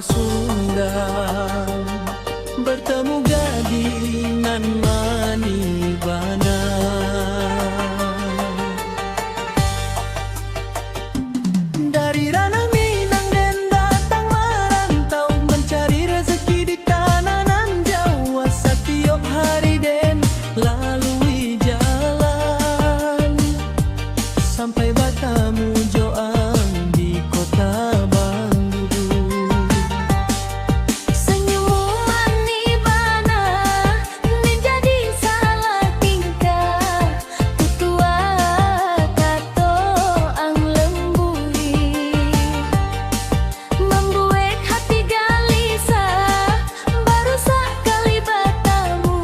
Sunda, bertemu gadingan manibana. Dari ranah Minang dan datang merantau, mencari rezeki di tanah nan Jawa. Setiap hari den lalui jalan, sampai bertemu Joang di kota Bandung. Senyummu manibana, nin jadi salah tingkah. Tutua kato ang lemburi, membuat hati gelisah. Baru sekali bertemu,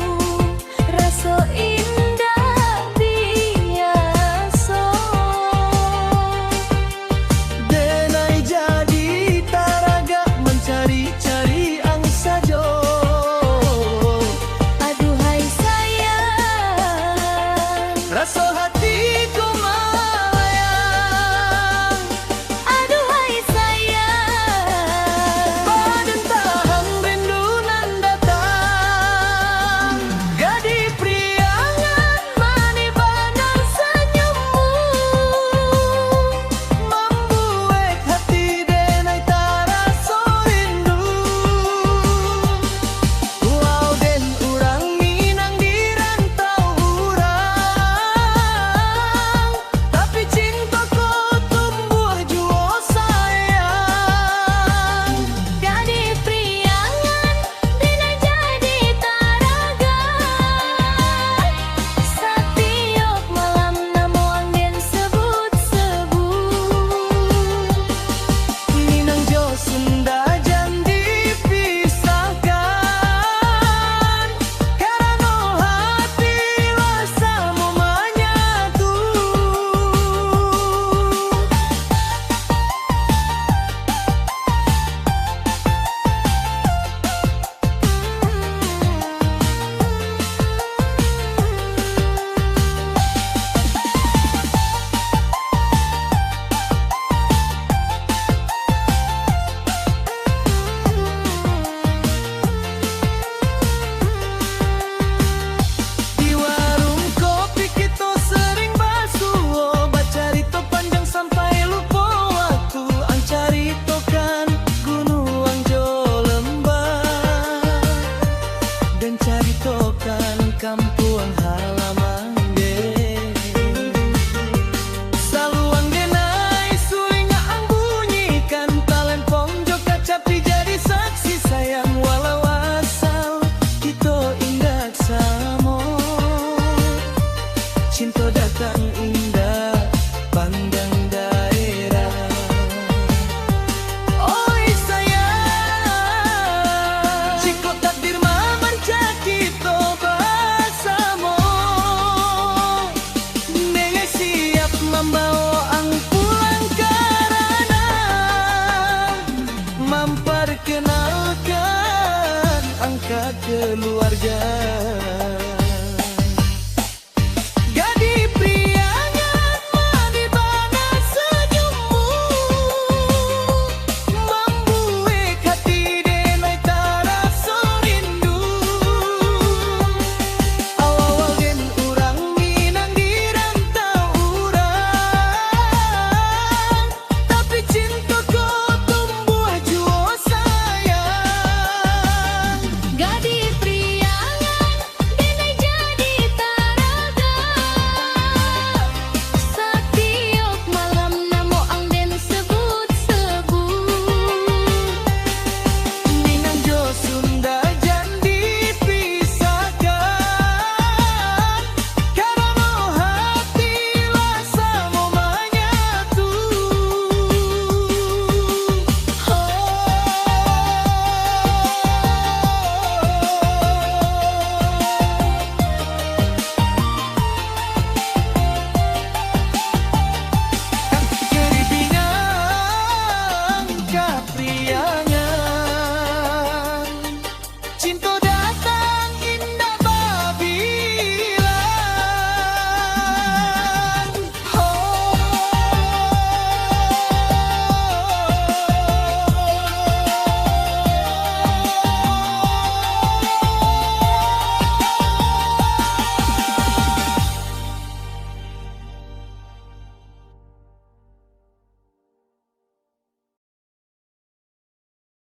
rasa indah biasa. Denai jadi taraga mencari-cari angsa jo. Aduhai sayang, Rasa hatiku melayang. aduhai sayang. Badan tahang rindu nan datang. Gadi priangan manibana, senyummu membuat hati denai taraso rindu. Wow den urang Minang di rantau urang, tapi cintaku tumbuh jua sayang. Gadi priangan, dina jadi taraga. Setiap malam namo angin sebut-sebut. Minang jo Sunda jan dipisahkan, karena hati rasa mau menyatu. Di warung kopi kita sering basuh, bacarito panjang sampai lupa waktu. Ang caritokan gunung jo lembah, dan caritokan kampung halaman den. Saluang denai sulinga ang bunyikan, talempong jo kacapi jadi saksi sayang. Walau asal kita indah samo, cinta datang indah pandang daerah. Oi sayang, jika takdir memancar kita bersama, Nengah siap membawa ang pulang karena memperkenalkan angka keluarga.